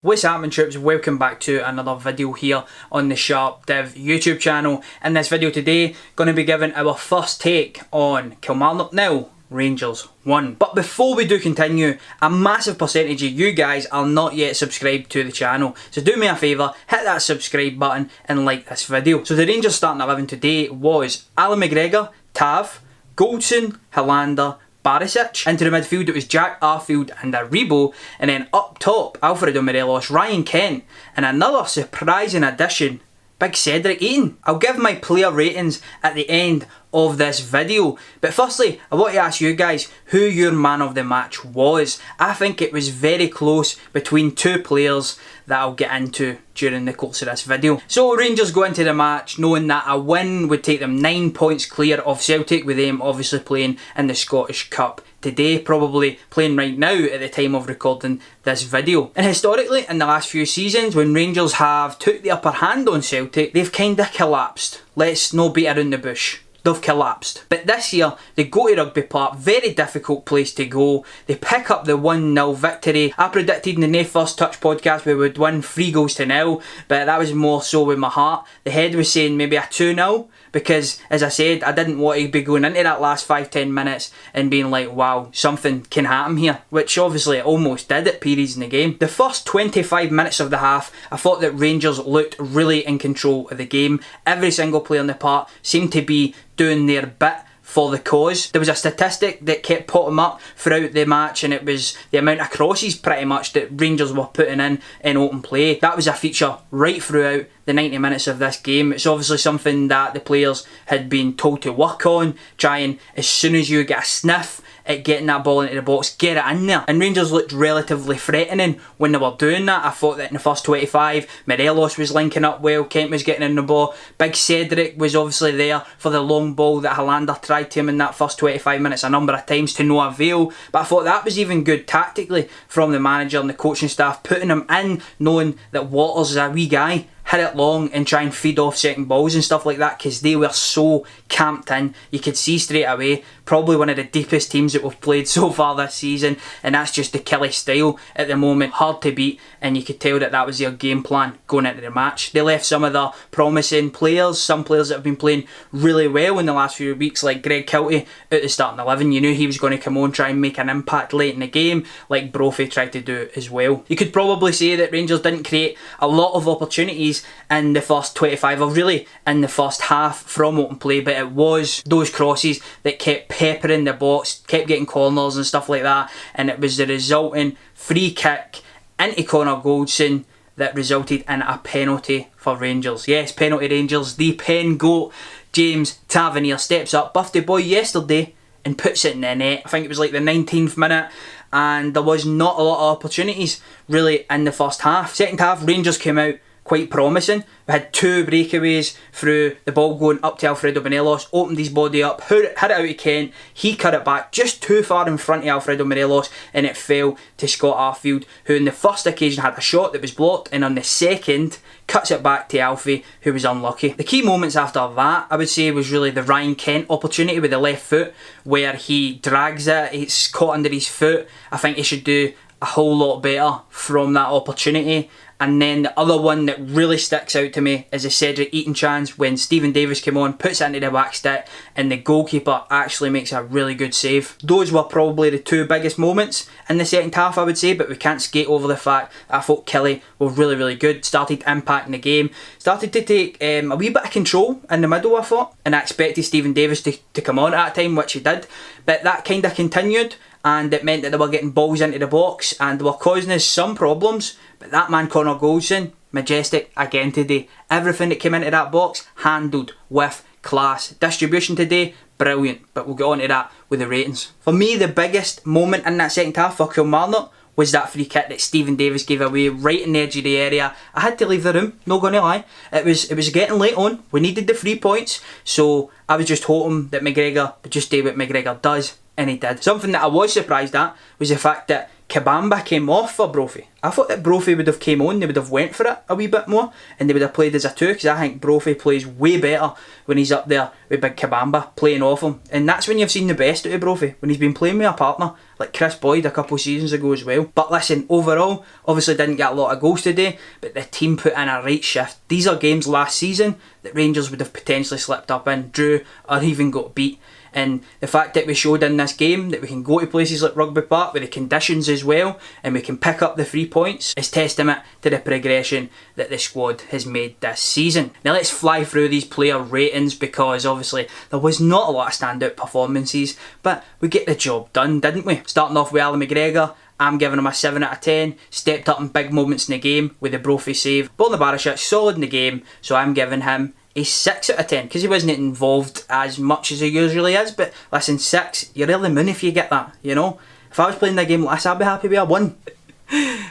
What's happening, troops? Welcome back to another video here on the SharpDiv YouTube channel. In this video today, going to be giving our first take on Kilmarnock 0, Rangers 1. But before we do continue, a massive percentage of you guys are not yet subscribed to the channel. So do me a favour, hit that subscribe button and like this video. So the Rangers starting 11 today was Alan McGregor, Tav, Goldson, Helander, Barisic. Into the midfield it was Jack Arfield and Aribo, and then up top Alfredo Morelos, Ryan Kent, and another surprising addition, Big Cedric Eaton. I'll give my player ratings at the end of this video, but firstly I want to ask you guys who your man of the match was. I think it was very close between two players that I'll get into during the course of this video. So Rangers go into the match knowing that a win would take them 9 points clear of Celtic, with them obviously playing in the Scottish Cup today, probably playing right now at the time of recording this video. And historically in the last few seasons, when Rangers have took the upper hand on Celtic, they've kind of collapsed. Let's no beat around the bush. They've collapsed. But this year, they go to Rugby Park, very difficult place to go. They pick up the 1-0 victory. I predicted in the No First Touch podcast we would win 3-0, but that was more so with my heart. The head was saying maybe a 2-0, because as I said, I didn't want to be going into that last 5-10 minutes and being like, wow, something can happen here, which obviously it almost did at periods in the game. The first 25 minutes of the half, I thought that Rangers looked really in control of the game. Every single player in the park seemed to be doing their bit for the cause. There was a statistic that kept popping up throughout the match, and it was the amount of crosses pretty much that Rangers were putting in open play. That was a feature right throughout the 90 minutes of this game. It's obviously something that the players had been told to work on, trying as soon as you get a sniff at getting that ball into the box, get it in there. And Rangers looked relatively threatening when they were doing that. I thought that in the first 25, Morelos was linking up well, Kent was getting in the ball, Big Cedric was obviously there for the long ball that Helander tried to him in that first 25 minutes a number of times to no avail. But I thought that was even good tactically from the manager and the coaching staff, putting him in, knowing that Waters is a wee guy, hit it long and try and feed off second balls and stuff like that, because they were so camped in. You could see straight away, probably one of the deepest teams that we've played so far this season, and that's just the Killy style at the moment, hard to beat, and you could tell that that was their game plan going into the match. They left some of the promising players, some players that have been playing really well in the last few weeks, like Greg Kilty out the starting 11. You knew he was going to come on, try and make an impact late in the game, like Brophy tried to do as well. You could probably say that Rangers didn't create a lot of opportunities in the first 25, or really in the first half from open play, but it was those crosses that kept peppering the box, kept getting corners and stuff like that, and it was the resulting free kick into Connor Goldson that resulted in a penalty for Rangers. Yes, penalty Rangers. The pen goat James Tavernier steps up, birthday boy yesterday, and puts it in the net. I think it was like the 19th minute, and there was not a lot of opportunities really in the first half. Second half, Rangers came out quite promising. We had two breakaways through, the ball going up to Alfredo Morelos, opened his body up, hit it out to Kent, he cut it back just too far in front of Alfredo Morelos, and it fell to Scott Arfield, who in the first occasion had a shot that was blocked, and on the second cuts it back to Alfie, who was unlucky. The key moments after that, I would say, was really the Ryan Kent opportunity with the left foot, where he drags it, it's caught under his foot. I think he should do a whole lot better from that opportunity. And then the other one that really sticks out to me is the Cedric Eaton chance when Stephen Davis came on, puts it into the back stick, and the goalkeeper actually makes a really good save. Those were probably the two biggest moments in the second half, I would say, but we can't skate over the fact that I thought Killy were really good, started impacting the game, started to take a wee bit of control in the middle, I thought, and I expected Stephen Davis to come on at that time, which he did, but that kind of continued, and it meant that they were getting balls into the box and they were causing us some problems. But that man Connor Goldson, majestic again today. Everything that came into that box, handled with class. Distribution today, brilliant, but we'll get on to that with the ratings. For me, the biggest moment in that second half for Kilmarnock was that free kick that Stephen Davis gave away right in the edge of the area. I had to leave the room, not going to lie. It was getting late on, we needed the 3 points, so I was just hoping that McGregor would just do what McGregor does, and he did. Something that I was surprised at was the fact that Kabamba came off for Brophy. I thought that Brophy would have came on, they would have went for it a wee bit more and they would have played as a 2, because I think Brophy plays way better when he's up there with big Kabamba playing off him. And that's when you've seen the best out of Brophy, when he's been playing with a partner like Chris Boyd a couple of seasons ago as well. But listen, overall, obviously didn't get a lot of goals today, but the team put in a right shift. These are games last season that Rangers would have potentially slipped up in, drew or even got beat. And the fact that we showed in this game that we can go to places like Rugby Park with the conditions as well, and we can pick up the 3 points, is testament to the progression that the squad has made this season. Now let's fly through these player ratings, because obviously there was not a lot of standout performances, but we get the job done, didn't we? Starting off with Alan McGregor, I'm giving him a 7 out of 10. Stepped up in big moments in the game with the Brophy save. Borna Barisic, solid in the game, so I'm giving him a 6 out of 10, because he wasn't involved as much as he usually is. But listen, 6, you're really moon if you get that, you know. If I was playing the game last, I'd be happy with a 1.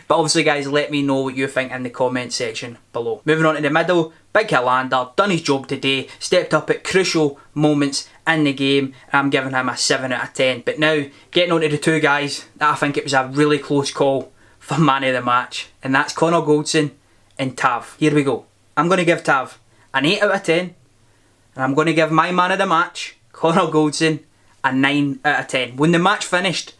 But obviously guys, let me know what you think in the comment section below. Moving on to the middle, Big Hillander, done his job today, stepped up at crucial moments in the game, and I'm giving him a 7 out of 10. But now, getting on to the 2 guys that I think it was a really close call for man of the match, and that's Connor Goldson and Tav. Here we go. I'm going to give Tav an 8 out of 10, and I'm going to give my man of the match, Connor Goldson, a 9 out of 10. When the match finished,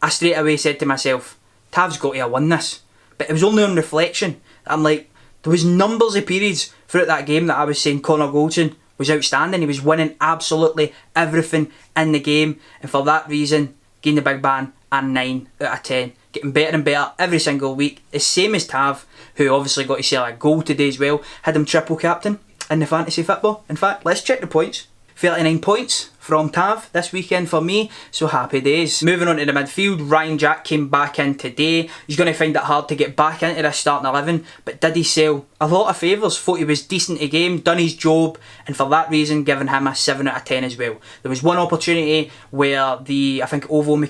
I straight away said to myself, Tav's got to win this. But it was only on reflection. I'm like, there was numbers of periods throughout that game that I was saying Connor Goldson was outstanding. He was winning absolutely everything in the game, and for that reason, getting the big ban a 9 out of 10. Getting better and better every single week. The same as Tav, who obviously got to see a goal today as well. Had him triple captain in the fantasy football. In fact, let's check the points. 39 points from Tav this weekend for me, so happy days. Moving on to the midfield, Ryan Jack came back in today. He's going to find it hard to get back into this starting 11, but did he sell a lot of favours? Thought he was decent a game, done his job, and for that reason giving him a 7 out of 10 as well. There was one opportunity where I think Rory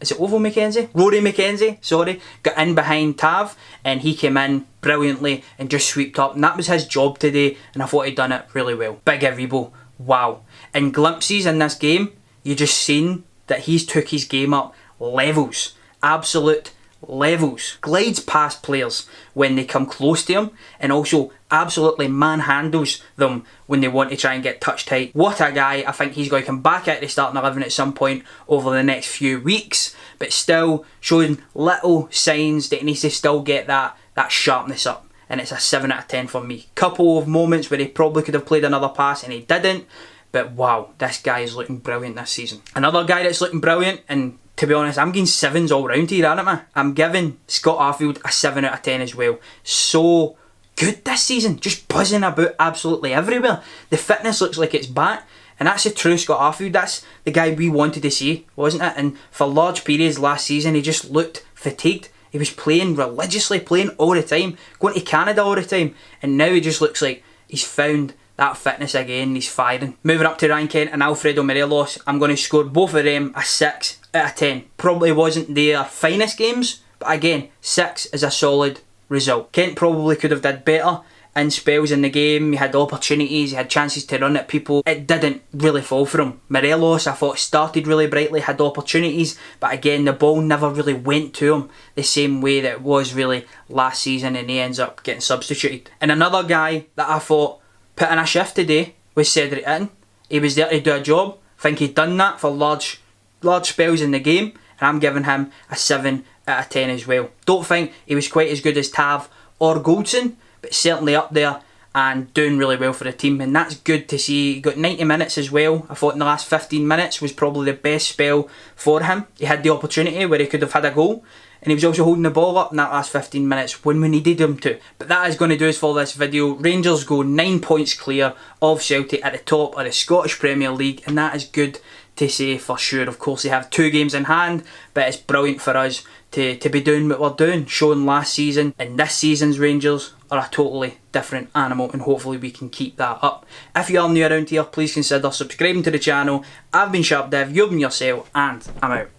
McKenzie, sorry, got in behind Tav, and he came in brilliantly and just swept up, and that was his job today, and I thought he'd done it really well. Big Aribo, wow. In glimpses in this game, you just seen that he's took his game up levels, absolute levels. Glides past players when they come close to him, and also absolutely manhandles them when they want to try and get touch tight. What a guy. I think he's going to come back out of the starting 11 at some point over the next few weeks, but still showing little signs that he needs to still get that sharpness up, and it's a 7 out of 10 for me. Couple of moments where he probably could have played another pass and he didn't, but wow, this guy is looking brilliant this season. Another guy that's looking brilliant, and to be honest, I'm getting 7s all round here, aren't I? I'm giving Scott Arfield a 7 out of 10 as well. So good this season, just buzzing about absolutely everywhere. The fitness looks like it's back, and that's a true Scott Arfield. That's the guy we wanted to see, wasn't it? And for large periods last season, he just looked fatigued. He was playing religiously, playing all the time, going to Canada all the time, and now he just looks like he's found that fitness again, he's firing. Moving up to Ryan Kent and Alfredo Morelos, I'm going to score both of them a 6 out of 10. Probably wasn't their finest games, but again, 6 is a solid result. Kent probably could have did better in spells in the game. He had opportunities, he had chances to run at people. It didn't really fall for him. Morelos, I thought, started really brightly, had opportunities, but again, the ball never really went to him the same way that it was really last season, and he ends up getting substituted. And another guy that I thought put in a shift today was Cedric Itten. He was there to do a job. I think he'd done that for large spells in the game, and I'm giving him a 7 out of 10 as well. Don't think he was quite as good as Tav or Goldson, but certainly up there and doing really well for the team, and that's good to see. He got 90 minutes as well. I thought in the last 15 minutes was probably the best spell for him. He had the opportunity where he could have had a goal, and he was also holding the ball up in that last 15 minutes when we needed him to. But that is going to do us for this video. Rangers go 9 points clear of Celtic at the top of the Scottish Premier League, and that is good to say for sure. Of course, they have 2 games in hand, but it's brilliant for us to be doing what we're doing, showing last season and this season's Rangers are a totally different animal, and hopefully we can keep that up. If you are new around here, please consider subscribing to the channel. I've been SharpDiv, you've been yourself, and I'm out.